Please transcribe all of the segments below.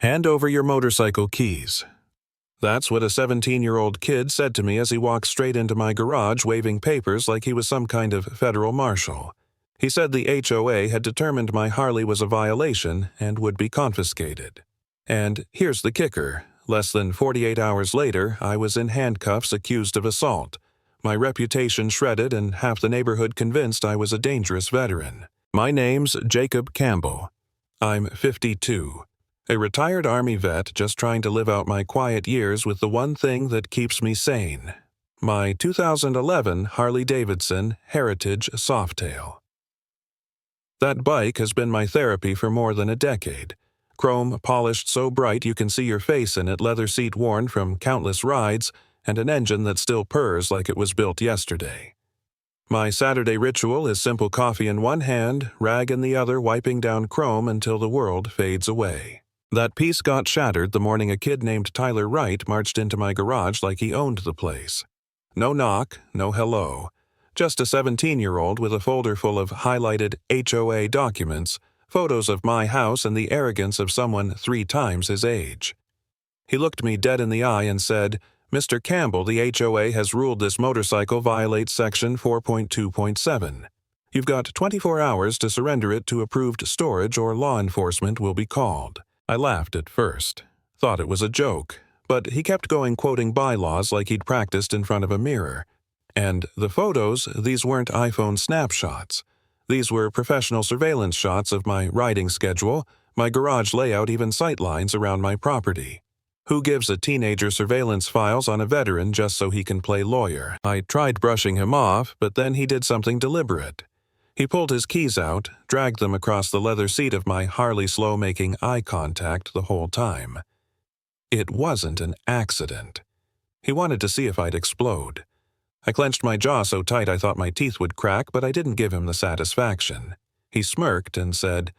Hand over your motorcycle keys. That's what a 17-year-old kid said to me as he walked straight into my garage waving papers like he was some kind of federal marshal. He said the HOA had determined my Harley was a violation and would be confiscated. And here's the kicker. Less than 48 hours later, I was in handcuffs accused of assault. My reputation shredded and half the neighborhood convinced I was a dangerous veteran. My name's Jacob Campbell. I'm 52. A retired Army vet just trying to live out my quiet years with the one thing that keeps me sane. My 2011 Harley-Davidson Heritage Softail. That bike has been my therapy for more than a decade. Chrome polished so bright you can see your face in it, leather seat worn from countless rides, and an engine that still purrs like it was built yesterday. My Saturday ritual is simple coffee in one hand, rag in the other, wiping down chrome until the world fades away. That peace got shattered the morning a kid named Tyler Wright marched into my garage like he owned the place. No knock, no hello. Just a 17-year-old with a folder full of highlighted HOA documents, photos of my house, and the arrogance of someone 3 times his age. He looked me dead in the eye and said, "Mr. Campbell, the HOA has ruled this motorcycle violates Section 4.2.7. You've got 24 hours to surrender it to approved storage or law enforcement will be called." I laughed at first, thought it was a joke, but he kept going quoting bylaws like he'd practiced in front of a mirror. And the photos, these weren't iPhone snapshots. These were professional surveillance shots of my riding schedule, my garage layout, even sightlines around my property. Who gives a teenager surveillance files on a veteran just so he can play lawyer? I tried brushing him off, but then he did something deliberate. He pulled his keys out, dragged them across the leather seat of my Harley, slow making eye contact the whole time. It wasn't an accident. He wanted to see if I'd explode. I clenched my jaw so tight I thought my teeth would crack, but I didn't give him the satisfaction. He smirked and said,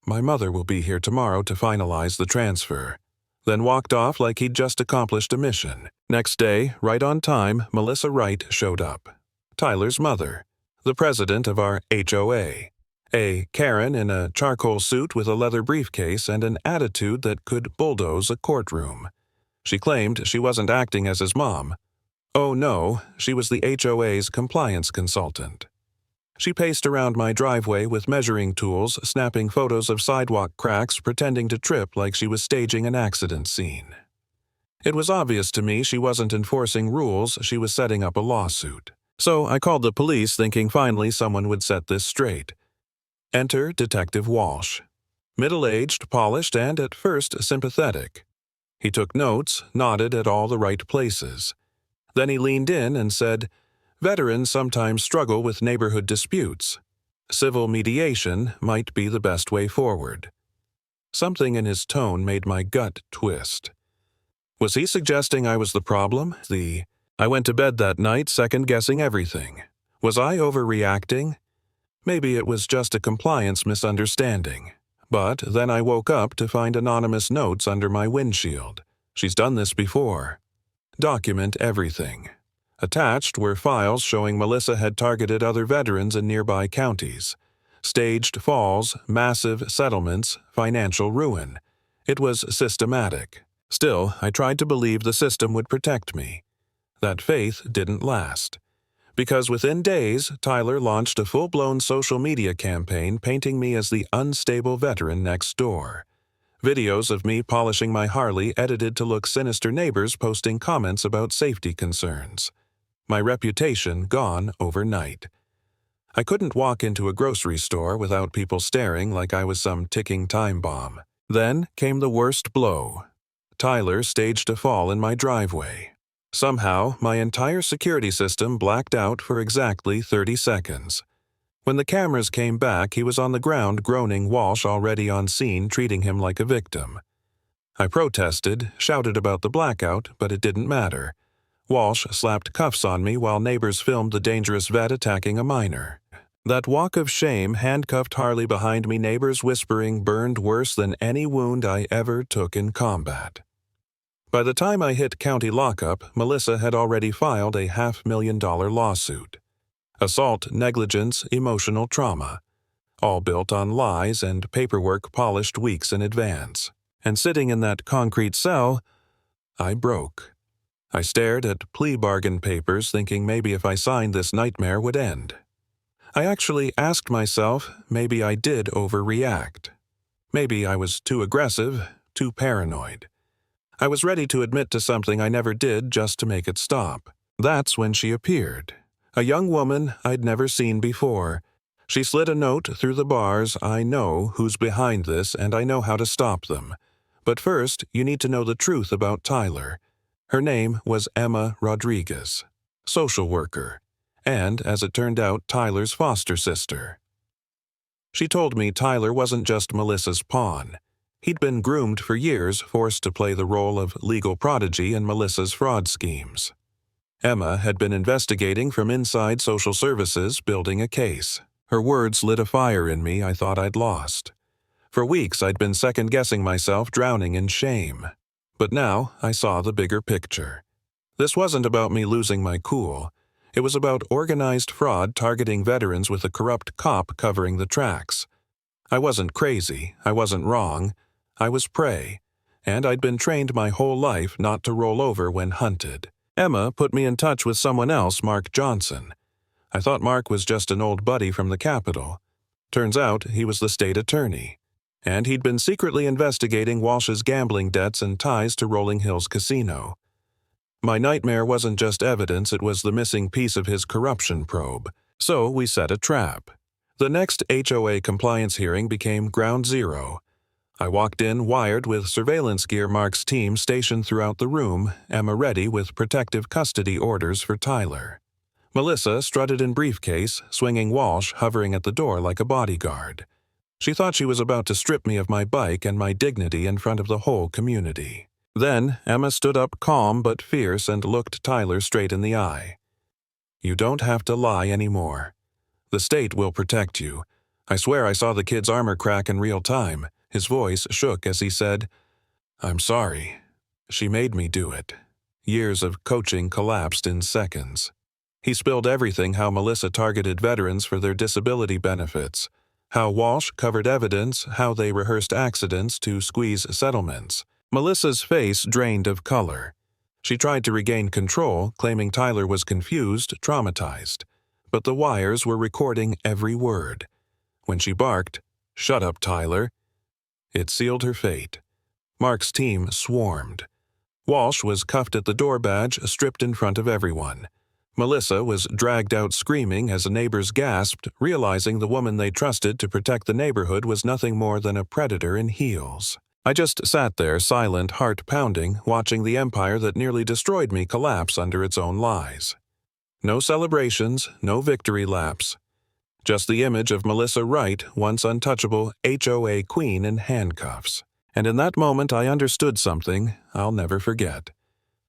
"My mother will be here tomorrow to finalize the transfer," then walked off like he'd just accomplished a mission. Next day, right on time, Melissa Wright showed up. Tyler's mother, the president of our HOA. A Karen in a charcoal suit with a leather briefcase and an attitude that could bulldoze a courtroom. She claimed she wasn't acting as his mom. Oh no, she was the HOA's compliance consultant. She paced around my driveway with measuring tools, snapping photos of sidewalk cracks, pretending to trip like she was staging an accident scene. It was obvious to me she wasn't enforcing rules, she was setting up a lawsuit. So I called the police thinking finally someone would set this straight. Enter Detective Walsh. Middle-aged, polished, and at first sympathetic. He took notes, nodded at all the right places. Then he leaned in and said, "Veterans sometimes struggle with neighborhood disputes. Civil mediation might be the best way forward." Something in his tone made my gut twist. Was he suggesting I was the problem? I went to bed that night second-guessing everything. Was I overreacting? Maybe it was just a compliance misunderstanding. But then I woke up to find anonymous notes under my windshield. She's done this before. Document everything. Attached were files showing Melissa had targeted other veterans in nearby counties. Staged falls, massive settlements, financial ruin. It was systematic. Still, I tried to believe the system would protect me. That faith didn't last. Because within days, Tyler launched a full-blown social media campaign painting me as the unstable veteran next door. Videos of me polishing my Harley edited to look sinister, neighbors posting comments about safety concerns. My reputation gone overnight. I couldn't walk into a grocery store without people staring like I was some ticking time bomb. Then came the worst blow. Tyler staged a fall in my driveway. Somehow, my entire security system blacked out for exactly 30 seconds. When the cameras came back, he was on the ground groaning, Walsh already on scene treating him like a victim. I protested, shouted about the blackout, but it didn't matter. Walsh slapped cuffs on me while neighbors filmed the dangerous vet attacking a minor. That walk of shame, handcuffed Harley behind me, neighbors whispering, burned worse than any wound I ever took in combat. By the time I hit county lockup, Melissa had already filed a $500,000 lawsuit. Assault, negligence, emotional trauma. All built on lies and paperwork polished weeks in advance. And sitting in that concrete cell, I broke. I stared at plea bargain papers thinking maybe if I signed this nightmare would end. I actually asked myself maybe I did overreact. Maybe I was too aggressive, too paranoid. I was ready to admit to something I never did just to make it stop. That's when she appeared. A young woman I'd never seen before. She slid a note through the bars. I know who's behind this and I know how to stop them. But first, you need to know the truth about Tyler. Her name was Emma Rodriguez, social worker, and, as it turned out, Tyler's foster sister. She told me Tyler wasn't just Melissa's pawn. He'd been groomed for years, forced to play the role of legal prodigy in Melissa's fraud schemes. Emma had been investigating from inside social services, building a case. Her words lit a fire in me I thought I'd lost. For weeks I'd been second-guessing myself, drowning in shame. But now I saw the bigger picture. This wasn't about me losing my cool. It was about organized fraud targeting veterans with a corrupt cop covering the tracks. I wasn't crazy, I wasn't wrong. I was prey, and I'd been trained my whole life not to roll over when hunted. Emma put me in touch with someone else, Mark Johnson. I thought Mark was just an old buddy from the Capitol. Turns out he was the state attorney, and he'd been secretly investigating Walsh's gambling debts and ties to Rolling Hills Casino. My nightmare wasn't just evidence, it was the missing piece of his corruption probe. So we set a trap. The next HOA compliance hearing became ground zero. I walked in wired with surveillance gear, Mark's team stationed throughout the room, Emma ready with protective custody orders for Tyler. Melissa strutted in briefcase, swinging Walsh hovering at the door like a bodyguard. She thought she was about to strip me of my bike and my dignity in front of the whole community. Then Emma stood up calm but fierce and looked Tyler straight in the eye. "You don't have to lie anymore. The state will protect you. I swear I saw the kid's armor crack in real time." His voice shook as he said, "I'm sorry. She made me do it." Years of coaching collapsed in seconds. He spilled everything: how Melissa targeted veterans for their disability benefits, how Walsh covered evidence, how they rehearsed accidents to squeeze settlements. Melissa's face drained of color. She tried to regain control, claiming Tyler was confused, traumatized. But the wires were recording every word. When she barked, "Shut up, Tyler," it sealed her fate. Mark's team swarmed. Walsh was cuffed at the door badge, stripped in front of everyone. Melissa was dragged out screaming as neighbors gasped, realizing the woman they trusted to protect the neighborhood was nothing more than a predator in heels. I just sat there, silent, heart pounding, watching the empire that nearly destroyed me collapse under its own lies. No celebrations, no victory laps. Just the image of Melissa Wright, once untouchable HOA queen in handcuffs. And in that moment I understood something I'll never forget.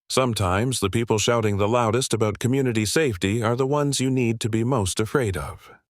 Sometimes the people shouting the loudest about community safety are the ones you need to be most afraid of.